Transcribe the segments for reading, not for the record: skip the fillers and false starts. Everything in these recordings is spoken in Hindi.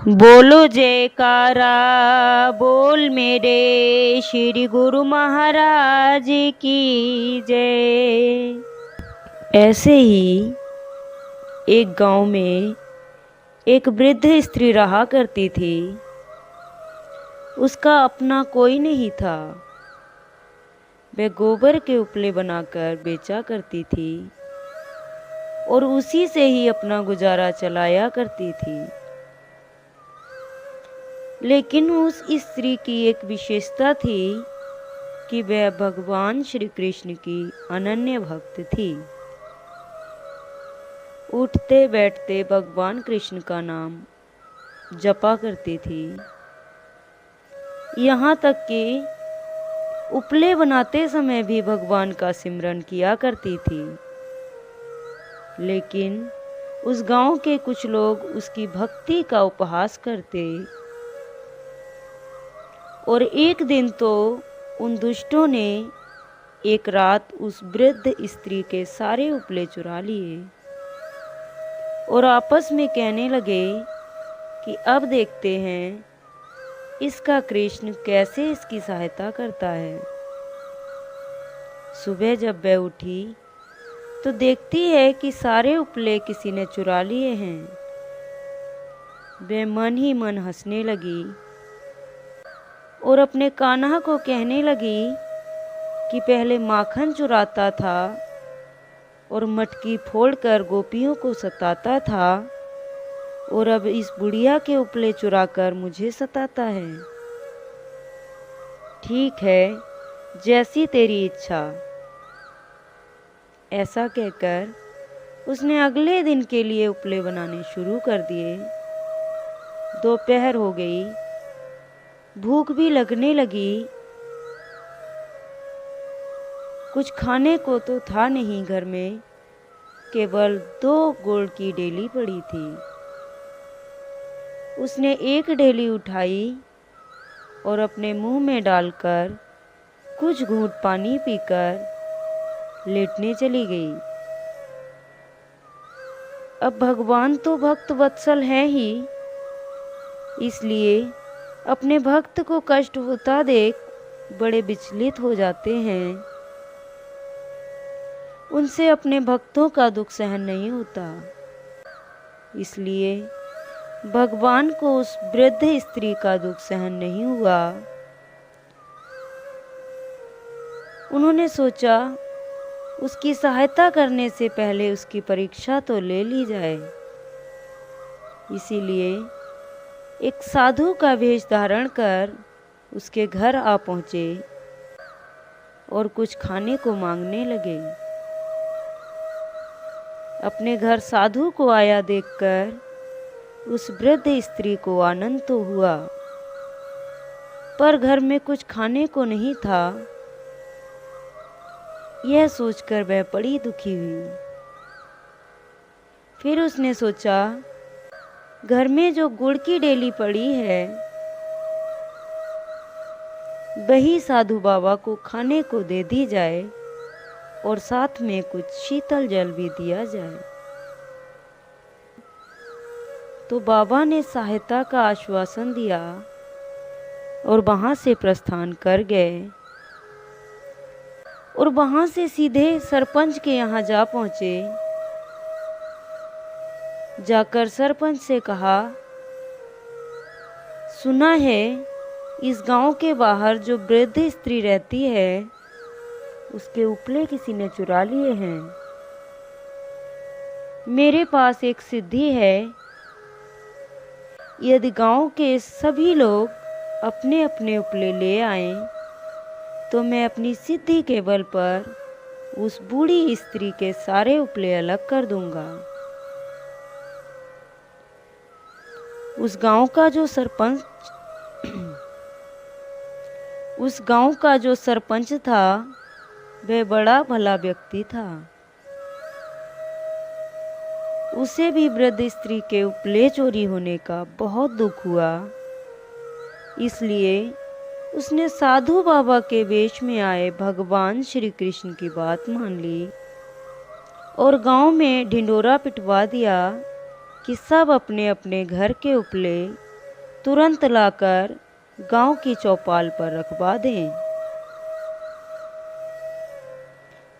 बोलो जयकारा बोल मेरे श्री गुरु महाराज की जय। ऐसे ही एक गांव में एक वृद्ध स्त्री रहा करती थी। उसका अपना कोई नहीं था। वह गोबर के उपले बनाकर बेचा करती थी और उसी से ही अपना गुजारा चलाया करती थी। लेकिन उस स्त्री की एक विशेषता थी कि वह भगवान श्री कृष्ण की अनन्य भक्त थी। उठते बैठते भगवान कृष्ण का नाम जपा करती थी। यहाँ तक कि उपले बनाते समय भी भगवान का सिमरन किया करती थी। लेकिन उस गांव के कुछ लोग उसकी भक्ति का उपहास करते और एक दिन तो उन दुष्टों ने एक रात उस वृद्ध स्त्री के सारे उपले चुरा लिए और आपस में कहने लगे कि अब देखते हैं इसका कृष्ण कैसे इसकी सहायता करता है। सुबह जब वह उठी तो देखती है कि सारे उपले किसी ने चुरा लिए हैं। वह मन ही मन हंसने लगी और अपने कान्हा को कहने लगी कि पहले माखन चुराता था और मटकी फोड़कर गोपियों को सताता था और अब इस बुढ़िया के उपले चुराकर मुझे सताता है। ठीक है, जैसी तेरी इच्छा। ऐसा कहकर उसने अगले दिन के लिए उपले बनाने शुरू कर दिए। दोपहर हो गई, भूख भी लगने लगी। कुछ खाने को तो था नहीं घर में, केवल 2 गुड़ की ढेली पड़ी थी। उसने एक ढेली उठाई और अपने मुंह में डालकर कुछ घूंट पानी पीकर लेटने चली गई। अब भगवान तो भक्त वत्सल है ही, इसलिए अपने भक्त को कष्ट होता देख बड़े विचलित हो जाते हैं। उनसे अपने भक्तों का दुख सहन नहीं होता। इसलिए भगवान को उस वृद्ध स्त्री का दुख सहन नहीं हुआ। उन्होंने सोचा उसकी सहायता करने से पहले उसकी परीक्षा तो ले ली जाए। इसीलिए एक साधु का वेश धारण कर उसके घर आ पहुँचे और कुछ खाने को मांगने लगे। अपने घर साधु को आया देखकर उस वृद्ध स्त्री को आनंद तो हुआ, पर घर में कुछ खाने को नहीं था। यह सोचकर वह बड़ी दुखी हुई। फिर उसने सोचा, घर में जो गुड़ की ढेली पड़ी है वही साधु बाबा को खाने को दे दी जाए और साथ में कुछ शीतल जल भी दिया जाए। तो बाबा ने सहायता का आश्वासन दिया और वहां से प्रस्थान कर गए और वहां से सीधे सरपंच के यहाँ जा पहुंचे। जाकर सरपंच से कहा, सुना है इस गांव के बाहर जो वृद्ध स्त्री रहती है उसके उपले किसी ने चुरा लिए हैं। मेरे पास एक सिद्धि है, यदि गांव के सभी लोग अपने अपने उपले ले आएं तो मैं अपनी सिद्धि के बल पर उस बूढ़ी स्त्री के सारे उपले अलग कर दूंगा। उस गांव का जो सरपंच था वह बड़ा भला व्यक्ति था। उसे भी वृद्ध स्त्री के उपले चोरी होने का बहुत दुख हुआ। इसलिए उसने साधु बाबा के वेश में आए भगवान श्री कृष्ण की बात मान ली और गांव में ढिंडोरा पिटवा दिया कि सब अपने अपने घर के उपले तुरंत लाकर गांव की चौपाल पर रखवा दें।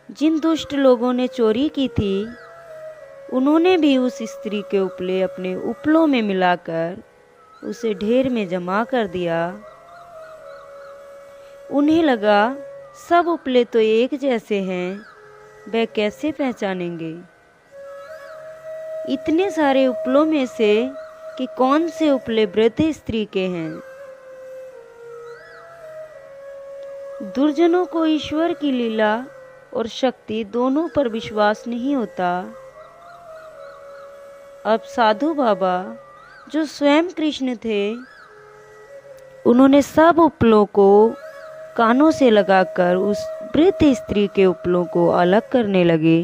जिन दुष्ट लोगों ने चोरी की थी, उन्होंने भी उस स्त्री के उपले अपने उपलों में मिलाकर उसे ढेर में जमा कर दिया। उन्हें लगा सब उपले तो एक जैसे हैं, वे कैसे पहचानेंगे इतने सारे उपलों में से कि कौन से उपले वृद्ध स्त्री के हैं। दुर्जनों को ईश्वर की लीला और शक्ति दोनों पर विश्वास नहीं होता। अब साधु बाबा, जो स्वयं कृष्ण थे, उन्होंने सब उपलों को कानों से लगाकर उस वृद्ध स्त्री के उपलों को अलग करने लगे।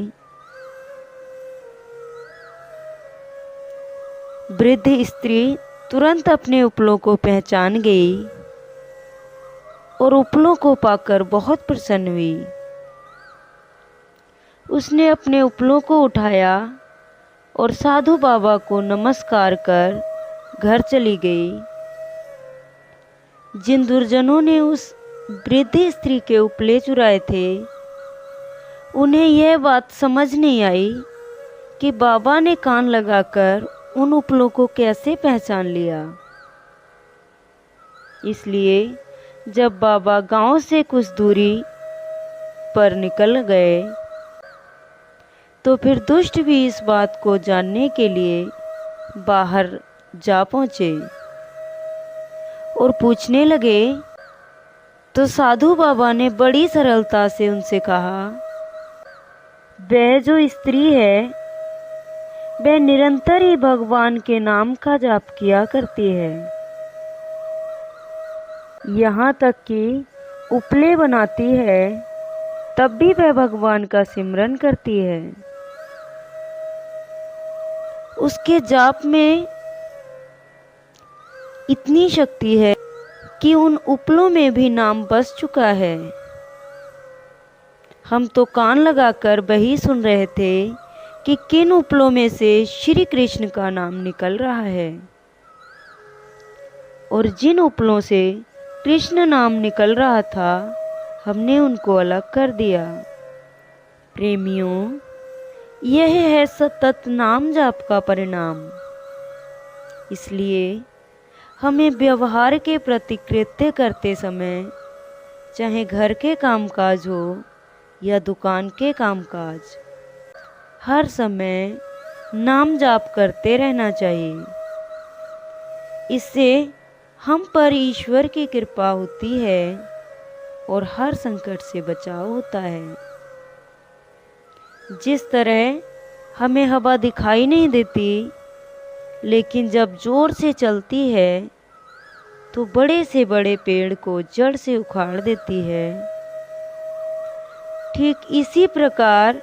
वृद्ध स्त्री तुरंत अपने उपलों को पहचान गई और उपलों को पाकर बहुत प्रसन्न हुई। उसने अपने उपलों को उठाया और साधु बाबा को नमस्कार कर घर चली गई। जिन दुर्जनों ने उस वृद्ध स्त्री के उपले चुराए थे, उन्हें यह बात समझ नहीं आई कि बाबा ने कान लगाकर उन उपलों को कैसे पहचान लिया। इसलिए जब बाबा गांव से कुछ दूरी पर निकल गए, तो फिर दुष्ट भी इस बात को जानने के लिए बाहर जा पहुँचे और पूछने लगे। तो साधु बाबा ने बड़ी सरलता से उनसे कहा, वह जो स्त्री है, वह निरंतर ही भगवान के नाम का जाप किया करती है। यहाँ तक कि उपले बनाती है, तब भी वह भगवान का सिमरन करती है। उसके जाप में इतनी शक्ति है कि उन उपलों में भी नाम बस चुका है। हम तो कान लगाकर वही सुन रहे थे कि किन उपलों में से श्री कृष्ण का नाम निकल रहा है, और जिन उपलों से कृष्ण नाम निकल रहा था, हमने उनको अलग कर दिया। प्रेमियों, यह है सतत नाम जाप का परिणाम। इसलिए हमें व्यवहार के प्रति कृत्य करते समय, चाहे घर के कामकाज हो या दुकान के कामकाज, हर समय नाम जाप करते रहना चाहिए। इससे हम पर ईश्वर की कृपा होती है और हर संकट से बचाव होता है। जिस तरह हमें हवा दिखाई नहीं देती, लेकिन जब जोर से चलती है तो बड़े से बड़े पेड़ को जड़ से उखाड़ देती है, ठीक इसी प्रकार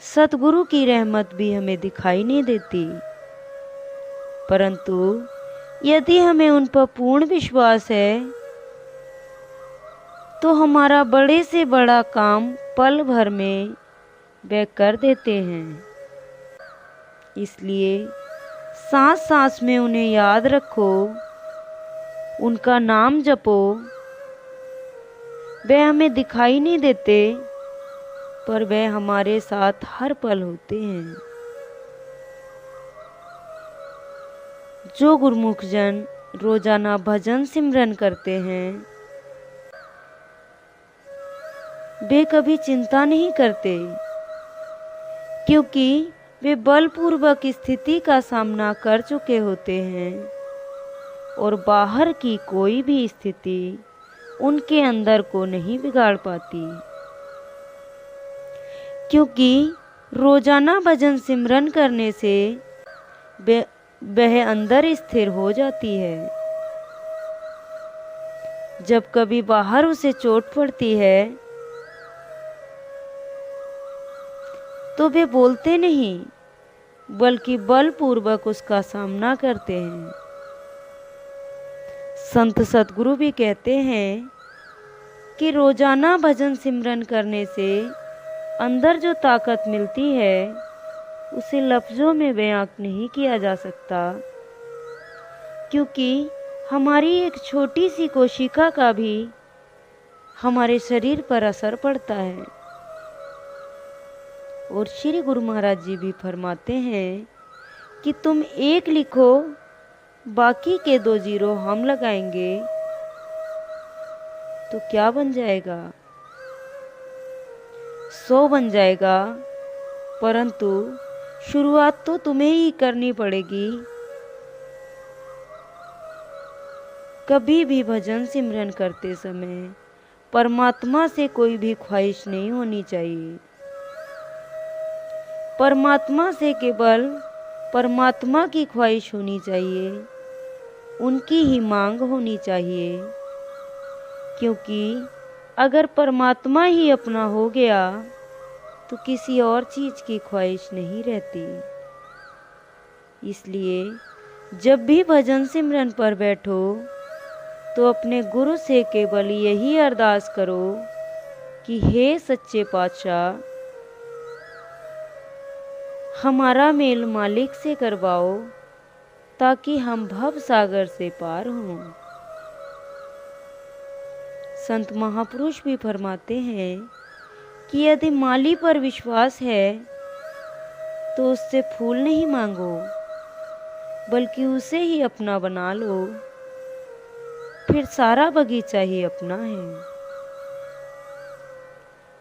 सतगुरु की रहमत भी हमें दिखाई नहीं देती, परंतु यदि हमें उन पर पूर्ण विश्वास है तो हमारा बड़े से बड़ा काम पल भर में वे कर देते हैं। इसलिए सांस सांस में उन्हें याद रखो, उनका नाम जपो। वे हमें दिखाई नहीं देते, पर वे हमारे साथ हर पल होते हैं। जो गुरमुख जन रोजाना भजन सिमरन करते हैं, वे कभी चिंता नहीं करते, क्योंकि वे बलपूर्वक स्थिति का सामना कर चुके होते हैं और बाहर की कोई भी स्थिति उनके अंदर को नहीं बिगाड़ पाती, क्योंकि रोजाना भजन सिमरन करने से वह अंदर स्थिर हो जाती है। जब कभी बाहर उसे चोट पड़ती है तो वे बोलते नहीं, बल्कि बलपूर्वक उसका सामना करते हैं। संत सतगुरु भी कहते हैं कि रोजाना भजन सिमरन करने से अंदर जो ताकत मिलती है, उसे लफ्जों में बयां नहीं किया जा सकता, क्योंकि हमारी एक छोटी सी कोशिका का भी हमारे शरीर पर असर पड़ता है। और श्री गुरु महाराज जी भी फरमाते हैं कि तुम एक लिखो, बाकी के 2 जीरो हम लगाएंगे तो क्या बन जाएगा? 100 बन जाएगा। परंतु शुरुआत तो तुम्हें ही करनी पड़ेगी। कभी भी भजन सिमरन करते समय परमात्मा से कोई भी ख्वाहिश नहीं होनी चाहिए। परमात्मा से केवल परमात्मा की ख्वाहिश होनी चाहिए, उनकी ही मांग होनी चाहिए। क्योंकि अगर परमात्मा ही अपना हो गया तो किसी और चीज़ की ख्वाहिश नहीं रहती। इसलिए जब भी भजन सिमरन पर बैठो तो अपने गुरु से केवल यही अरदास करो कि हे सच्चे पातशाह, हमारा मेल मालिक से करवाओ ताकि हम भव सागर से पार हों। संत महापुरुष भी फरमाते हैं कि यदि माली पर विश्वास है तो उससे फूल नहीं मांगो, बल्कि उसे ही अपना बना लो, फिर सारा बगीचा ही अपना है।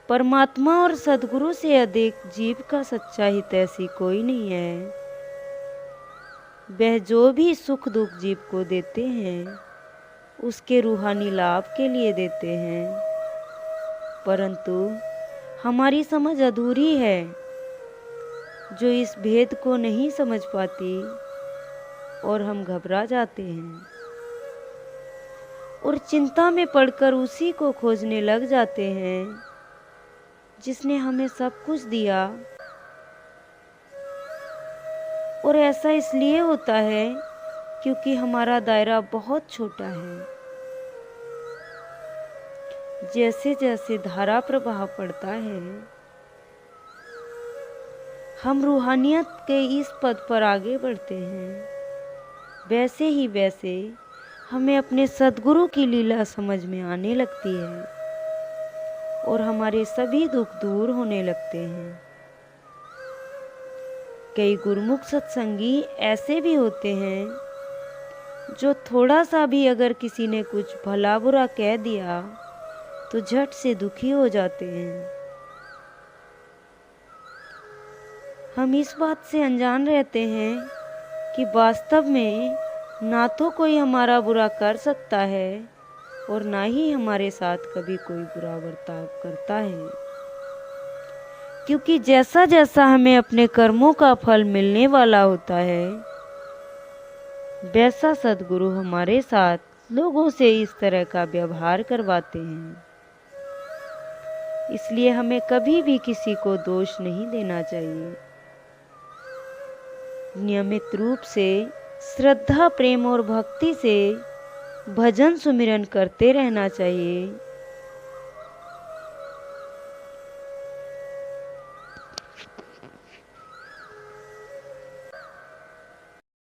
परमात्मा और सद्गुरु से अधिक जीव का सच्चा हितैषी कोई नहीं है। वह जो भी सुख दुख जीव को देते हैं उसके रूहानी लाभ के लिए देते हैं। परंतु हमारी समझ अधूरी है जो इस भेद को नहीं समझ पाती और हम घबरा जाते हैं और चिंता में पड़कर उसी को खोजने लग जाते हैं जिसने हमें सब कुछ दिया। और ऐसा इसलिए होता है क्योंकि हमारा दायरा बहुत छोटा है। जैसे जैसे धारा प्रवाह पड़ता है हम रूहानियत के इस पद पर आगे बढ़ते हैं, वैसे ही वैसे हमें अपने सद्गुरु की लीला समझ में आने लगती है और हमारे सभी दुख दूर होने लगते हैं। कई गुरुमुख सत्संगी ऐसे भी होते हैं जो थोड़ा सा भी अगर किसी ने कुछ भला बुरा कह दिया तो झट से दुखी हो जाते हैं। हम इस बात से अनजान रहते हैं कि वास्तव में ना तो कोई हमारा बुरा कर सकता है और ना ही हमारे साथ कभी कोई बुरा बर्ताव करता है। क्योंकि जैसा जैसा हमें अपने कर्मों का फल मिलने वाला होता है वैसा सद्गुरु हमारे साथ लोगों से इस तरह का व्यवहार करवाते हैं। इसलिए हमें कभी भी किसी को दोष नहीं देना चाहिए। नियमित रूप से श्रद्धा प्रेम और भक्ति से भजन सुमिरन करते रहना चाहिए